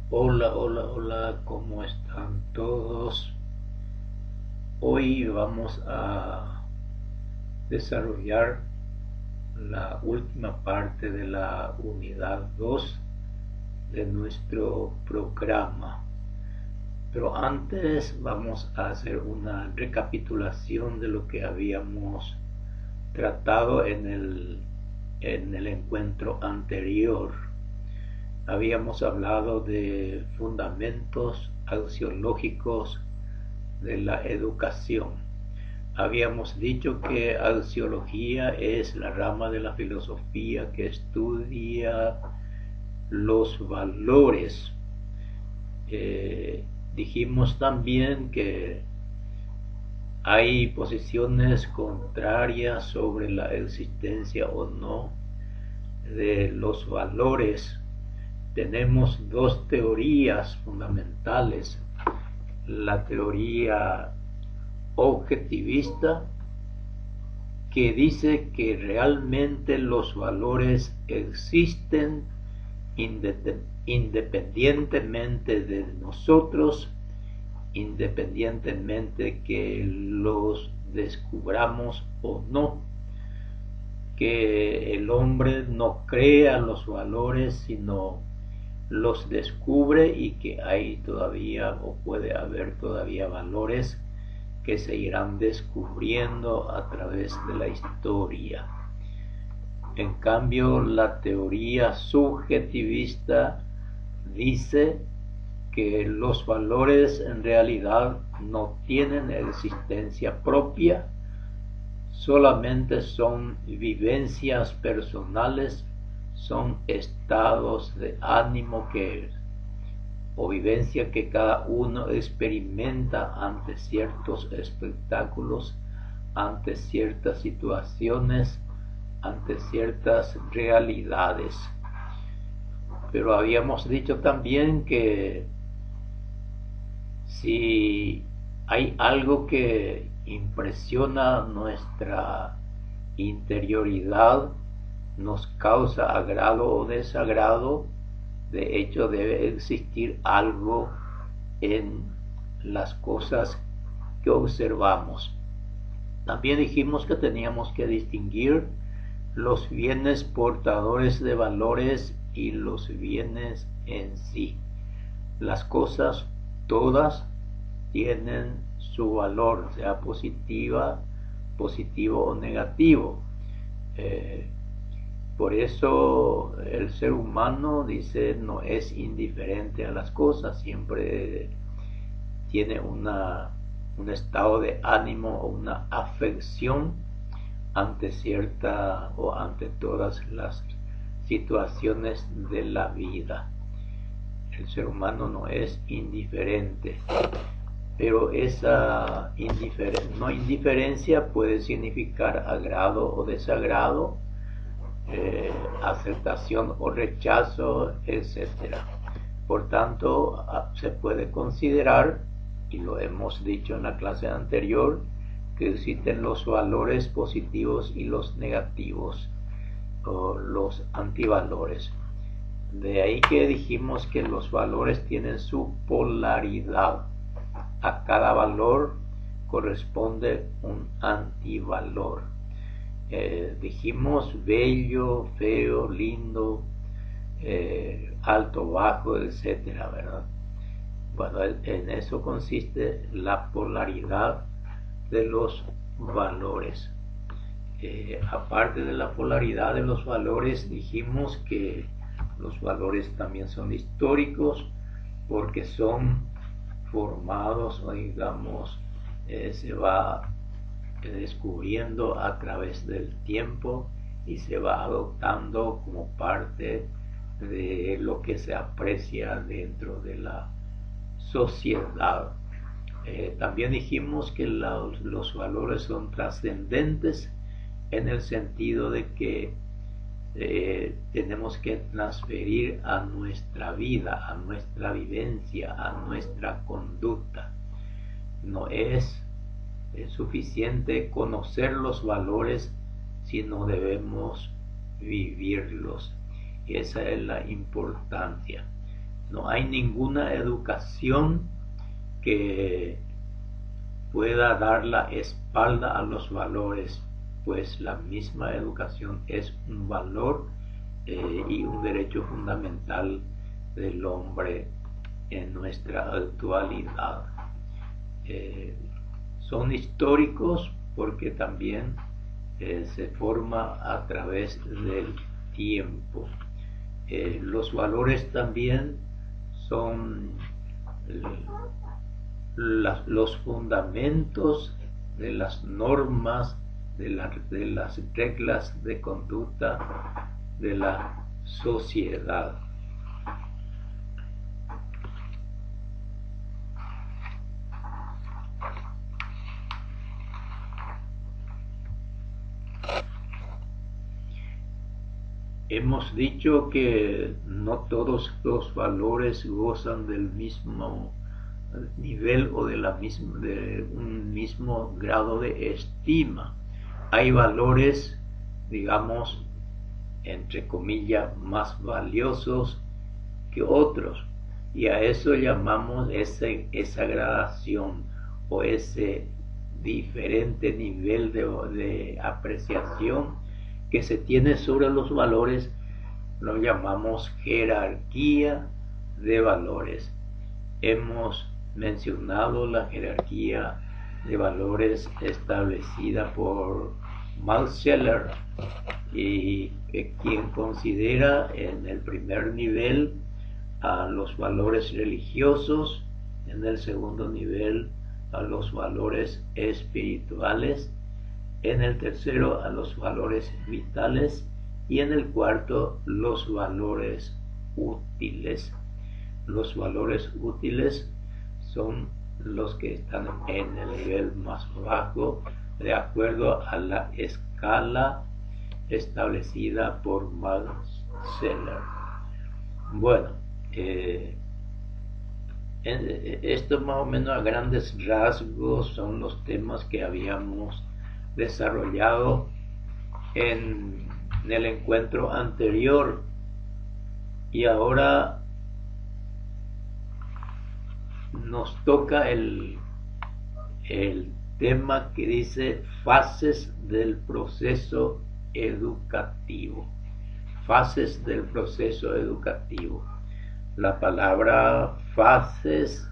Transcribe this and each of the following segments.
Hola, hola, hola, ¿cómo están todos? Hoy vamos a desarrollar la última parte de la unidad 2 de nuestro programa. Pero antes vamos a hacer una recapitulación de lo que habíamos tratado en el encuentro anterior. Habíamos hablado de fundamentos axiológicos de la educación. Habíamos dicho que axiología es la rama de la filosofía que estudia los valores. Dijimos también que hay posiciones contrarias sobre la existencia o no de los valores. Tenemos dos teorías fundamentales: la teoría objetivista, que dice que realmente los valores existen independientemente de nosotros, independientemente que los descubramos o no, que el hombre no crea los valores, sino los descubre, y que hay todavía o puede haber todavía valores que se irán descubriendo a través de la historia. En cambio, la teoría subjetivista dice que los valores en realidad no tienen existencia propia, solamente son vivencias personales, son estados de ánimo o vivencia que cada uno experimenta ante ciertos espectáculos, ante ciertas situaciones, ante ciertas realidades. Pero habíamos dicho también que si hay algo que impresiona nuestra interioridad, nos causa agrado o desagrado, de hecho debe existir algo en las cosas que observamos. También dijimos que teníamos que distinguir los bienes portadores de valores y los bienes en sí. Las cosas todas tienen su valor, sea positivo o negativo. Por eso el ser humano, dice, no es indiferente a las cosas, siempre tiene un estado de ánimo o una afección ante cierta o ante todas las situaciones de la vida. El ser humano no es indiferente, pero esa no indiferencia puede significar agrado o desagrado, aceptación o rechazo, etc. Por tanto, se puede considerar, y lo hemos dicho en la clase anterior, que existen los valores positivos y los negativos, o los antivalores. De ahí que dijimos que los valores tienen su polaridad. A cada valor corresponde un antivalor. Dijimos bello, feo, lindo, alto, bajo, etcétera, ¿verdad? Bueno, en eso consiste la polaridad de los valores. Aparte de la polaridad de los valores, dijimos que los valores también son históricos, porque son formados, o digamos, se va descubriendo a través del tiempo y se va adoptando como parte de lo que se aprecia dentro de la sociedad. También dijimos que los valores son trascendentes, en el sentido de que tenemos que transferir a nuestra vida, a nuestra vivencia, a nuestra conducta. No es suficiente conocer los valores, sino debemos vivirlos. Y esa es la importancia. No hay ninguna educación que pueda dar la espalda a los valores, pues la misma educación es un valor y un derecho fundamental del hombre en nuestra actualidad. Son históricos porque también se forma a través del tiempo. Los valores también son los fundamentos de las normas, de las reglas de conducta de la sociedad. Hemos dicho que no todos los valores gozan del mismo nivel o de un mismo grado de estima. Hay valores, digamos, entre comillas, más valiosos que otros, y a eso llamamos esa gradación o ese diferente nivel de apreciación que se tiene sobre los valores. Lo llamamos jerarquía de valores. Hemos mencionado la jerarquía de valores establecida por Max Scheler, y quien considera en el primer nivel a los valores religiosos, en el segundo nivel a los valores espirituales, en el tercero a los valores vitales y en el cuarto los valores útiles. Los valores útiles son los que están en el nivel más bajo de acuerdo a la escala establecida por Max Scheler. Bueno, esto más o menos a grandes rasgos son los temas que habíamos desarrollado en el encuentro anterior, y ahora nos toca el tema que dice fases del proceso educativo. Fases del proceso educativo. La palabra fases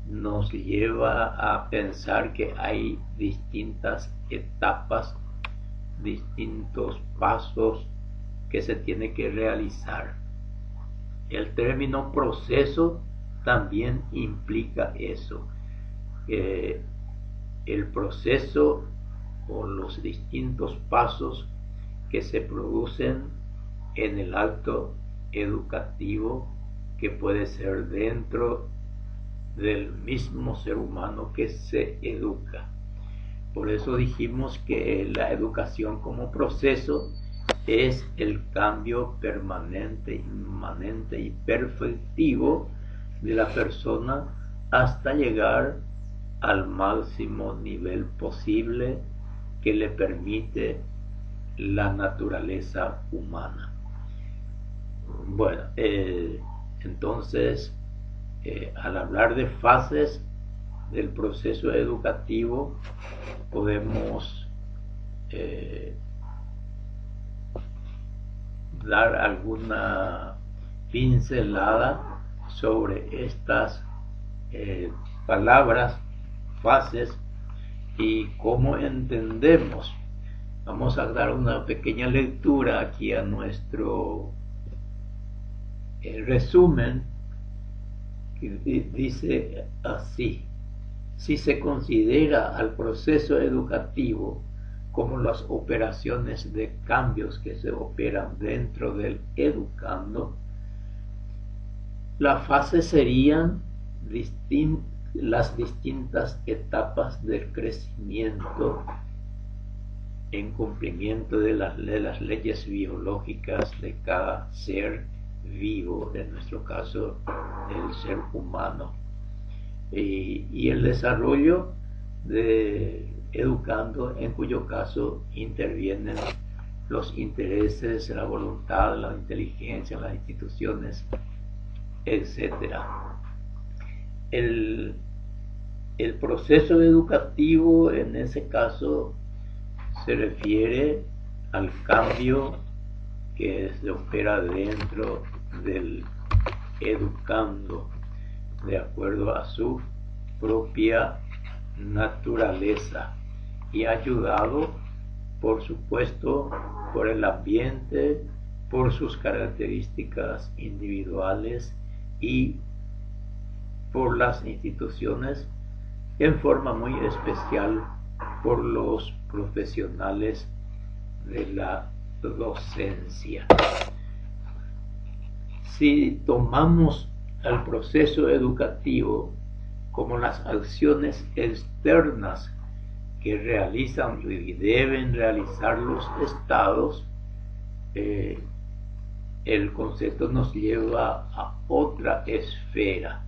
nos lleva a pensar que hay distintas etapas, distintos pasos que se tiene que realizar. El término proceso también implica eso, el proceso o los distintos pasos que se producen en el acto educativo, que puede ser dentro del mismo ser humano que se educa. Por eso dijimos que la educación como proceso es el cambio permanente, inmanente y perfectivo de la persona hasta llegar al máximo nivel posible que le permite la naturaleza humana. Bueno, entonces, al hablar de fases del proceso educativo, podemos dar alguna pincelada sobre estas palabras, fases, y cómo entendemos. Vamos a dar una pequeña lectura aquí a nuestro resumen, que dice así: si se considera al proceso educativo como las operaciones de cambios que se operan dentro del educando, las fases serían las distintas etapas del crecimiento en cumplimiento de las leyes biológicas de cada ser vivo, en nuestro caso el ser humano, y el desarrollo de educando, en cuyo caso intervienen los intereses, la voluntad, la inteligencia, las instituciones etc. El proceso educativo en ese caso se refiere al cambio que se opera dentro del educando de acuerdo a su propia naturaleza y ayudado, por supuesto, por el ambiente, por sus características individuales y por las instituciones, en forma muy especial por los profesionales de la docencia. Si tomamos el proceso educativo como las acciones externas que realizan y deben realizar los estados, el concepto nos lleva a otra esfera.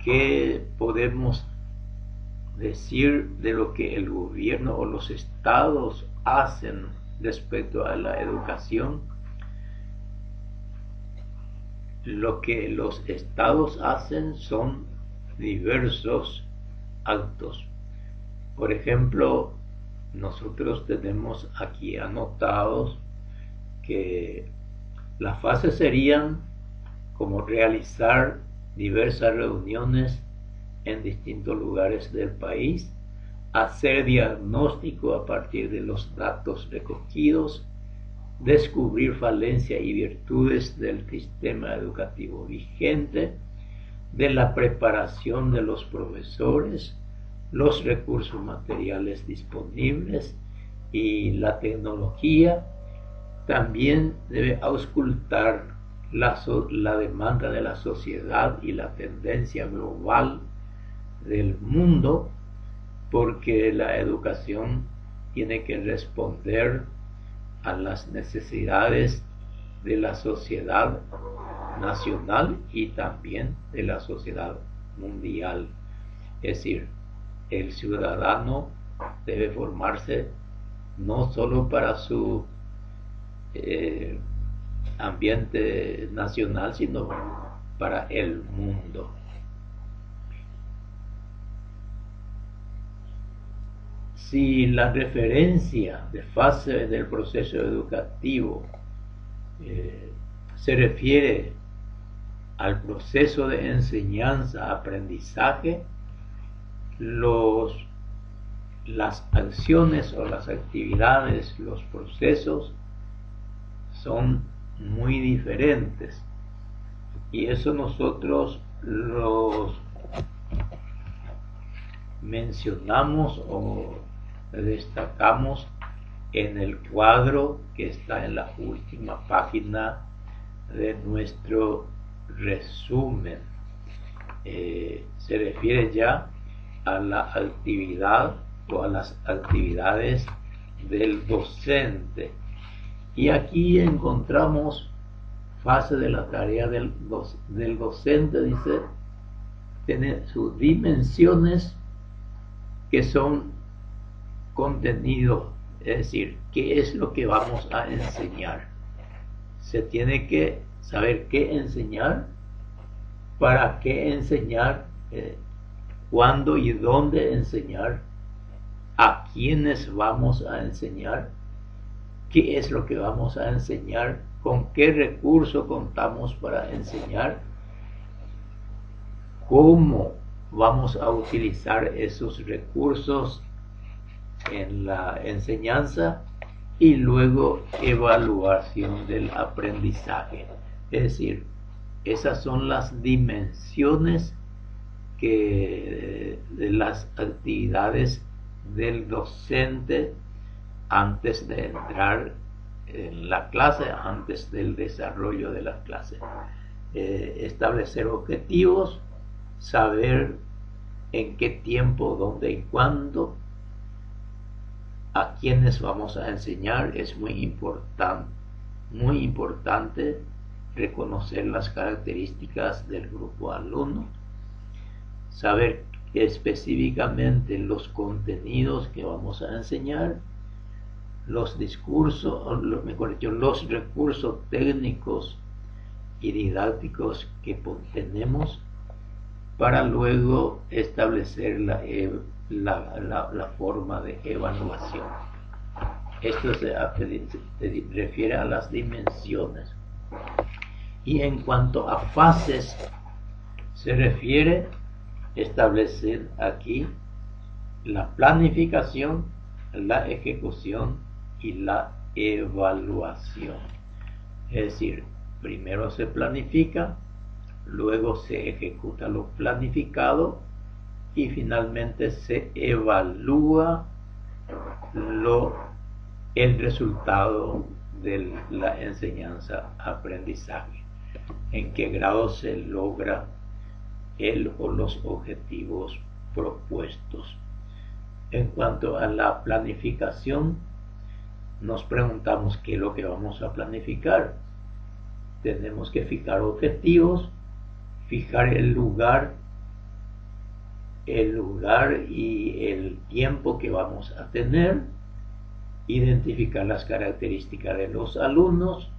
¿Qué podemos decir de lo que el gobierno o los estados hacen respecto a la educación? Lo que los estados hacen son diversos actos. Por ejemplo, nosotros tenemos aquí anotados que las fases serían como realizar diversas reuniones en distintos lugares del país, hacer diagnóstico a partir de los datos recogidos, descubrir falencias y virtudes del sistema educativo vigente, de la preparación de los profesores, los recursos materiales disponibles y la tecnología. También debe auscultar la demanda de la sociedad y la tendencia global del mundo, porque la educación tiene que responder a las necesidades de la sociedad nacional y también de la sociedad mundial. Es decir, el ciudadano debe formarse no solo para su ambiente nacional, sino para el mundo. Si la referencia de fase del proceso educativo se refiere al proceso de enseñanza-aprendizaje, las acciones o las actividades, los procesos son muy diferentes, y eso nosotros los mencionamos o destacamos en el cuadro que está en la última página de nuestro resumen. Se refiere ya a la actividad o a las actividades del docente, y aquí encontramos fase de la tarea del docente. Dice, tiene sus dimensiones, que son contenido, es decir, qué es lo que vamos a enseñar. Se tiene que saber qué enseñar, para qué enseñar, cuándo y dónde enseñar, a quiénes vamos a enseñar, qué es lo que vamos a enseñar, con qué recurso contamos para enseñar, cómo vamos a utilizar esos recursos en la enseñanza, y luego evaluación del aprendizaje. Es decir, esas son las dimensiones de las actividades del docente antes de entrar en la clase, antes del desarrollo de la clase. Establecer objetivos, saber en qué tiempo, dónde y cuándo, a quiénes vamos a enseñar. Es muy importante reconocer las características del grupo alumno, saber específicamente los contenidos que vamos a enseñar, los discursos, los recursos técnicos y didácticos que tenemos para luego establecer la forma de evaluación. Esto se refiere a las dimensiones. Y en cuanto a fases se refiere, establecer aquí la planificación, la ejecución y la evaluación. Es decir, primero se planifica, luego se ejecuta lo planificado y finalmente se evalúa el resultado de la enseñanza-aprendizaje, en qué grado se logra el o los objetivos propuestos. En cuanto a la planificación, nos preguntamos qué es lo que vamos a planificar. Tenemos que fijar objetivos, fijar el lugar y el tiempo que vamos a tener, identificar las características de los alumnos,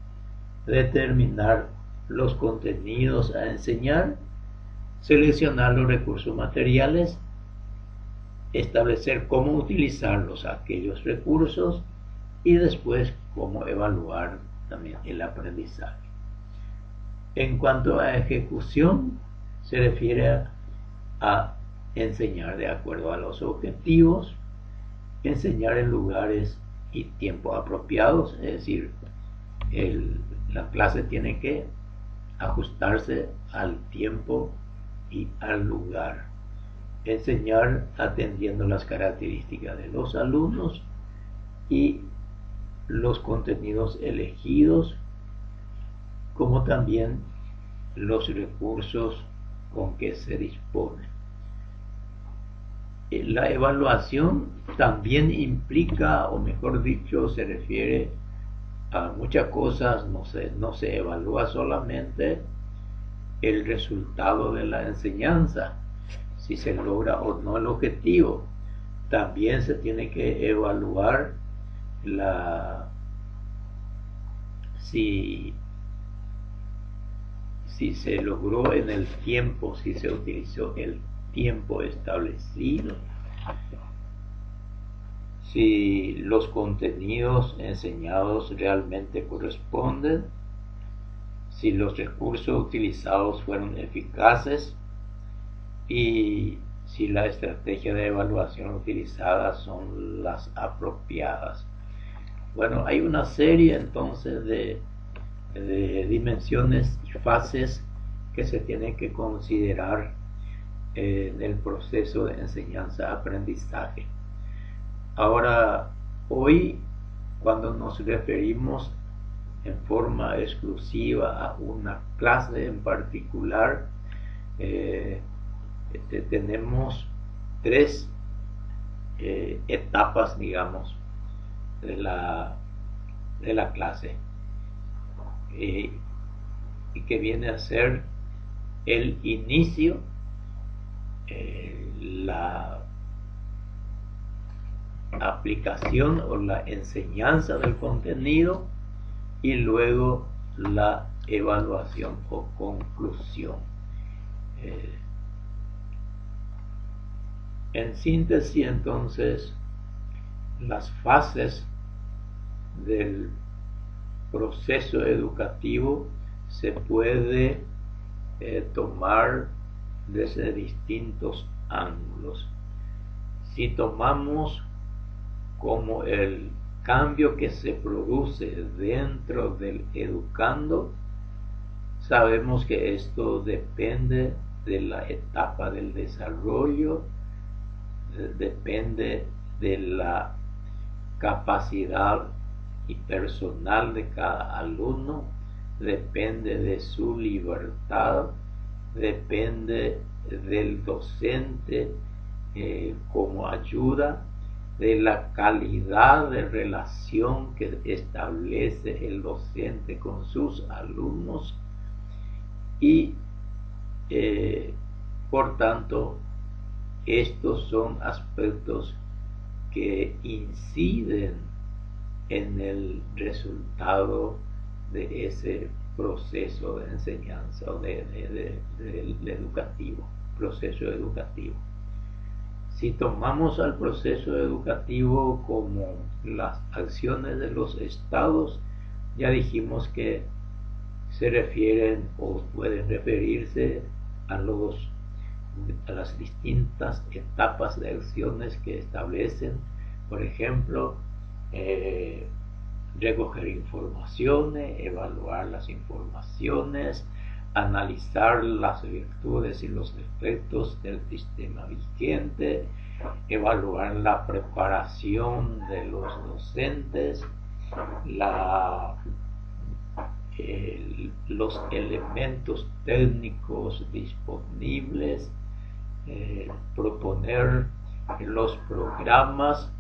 determinar los contenidos a enseñar, seleccionar los recursos materiales, establecer cómo utilizarlos aquellos recursos y después cómo evaluar también el aprendizaje. En cuanto a ejecución, se refiere a enseñar de acuerdo a los objetivos, enseñar en lugares y tiempos apropiados, es decir, la clase tiene que ajustarse al tiempo y al lugar. Enseñar atendiendo las características de los alumnos y los contenidos elegidos, como también los recursos con que se dispone. La evaluación también implica, o mejor dicho, se refiere a muchas cosas. No se evalúa solamente el resultado de la enseñanza, si se logra o no el objetivo. También se tiene que evaluar si se logró en el tiempo, si se utilizó el tiempo establecido, si los contenidos enseñados realmente corresponden, si los recursos utilizados fueron eficaces y si la estrategia de evaluación utilizada son las apropiadas. Bueno, hay una serie entonces de dimensiones y fases que se tienen que considerar en el proceso de enseñanza-aprendizaje. Ahora, hoy, cuando nos referimos en forma exclusiva a una clase en particular, tenemos tres etapas, digamos, de la clase, y que viene a ser el inicio, la aplicación o la enseñanza del contenido y luego la evaluación o conclusión. En síntesis, entonces, las fases del proceso educativo se puede tomar desde distintos ángulos. Si tomamos como el cambio que se produce dentro del educando, sabemos que esto depende de la etapa del desarrollo, depende de la capacidad y personal de cada alumno, depende de su libertad, depende del docente como ayuda, de la calidad de relación que establece el docente con sus alumnos y por tanto estos son aspectos que inciden en el resultado de ese proceso de enseñanza o de educativo, proceso educativo. Si tomamos al proceso educativo como las acciones de los estados, ya dijimos que se refieren o pueden referirse a las distintas etapas de acciones que establecen, por ejemplo, recoger informaciones, evaluar las informaciones, analizar las virtudes y los defectos del sistema vigente, evaluar la preparación de los docentes, los elementos técnicos disponibles, proponer los programas,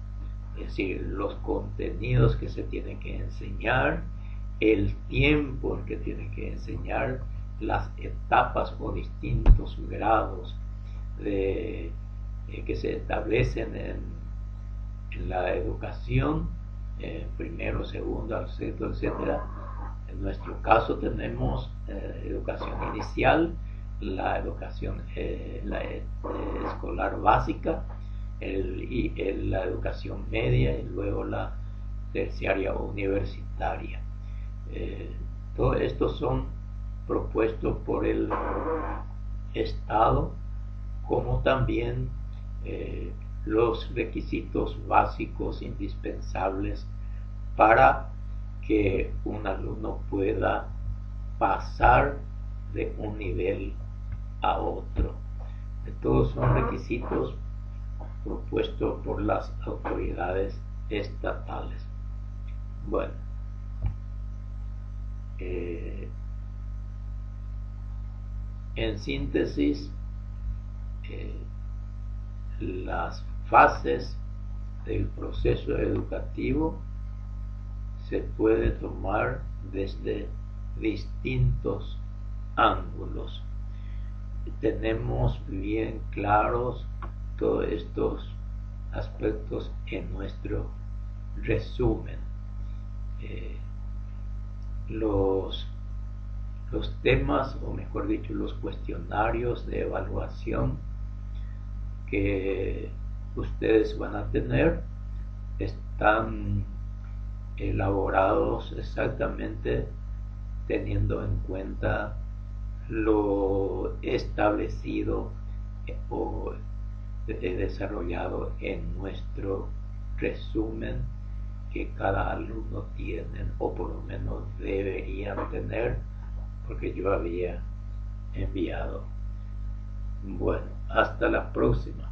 es decir, los contenidos que se tienen que enseñar, el tiempo en que tienen que enseñar, las etapas o distintos grados que se establecen en la educación, primero, segundo, sexto, etc. En nuestro caso tenemos educación inicial, la educación escolar básica, la educación media y luego la terciaria o universitaria. Todos estos son propuestos por el Estado, como también los requisitos básicos indispensables para que un alumno pueda pasar de un nivel a otro. Todos son requisitos propuestos por las autoridades estatales. Bueno, en síntesis, las fases del proceso educativo se puede tomar desde distintos ángulos. Tenemos bien claros todos estos aspectos en nuestro resumen. Los temas, o mejor dicho, los cuestionarios de evaluación que ustedes van a tener están elaborados exactamente teniendo en cuenta lo establecido o desarrollado en nuestro resumen que cada alumno tiene, o por lo menos deberían tener, porque yo había enviado. Bueno, hasta la próxima.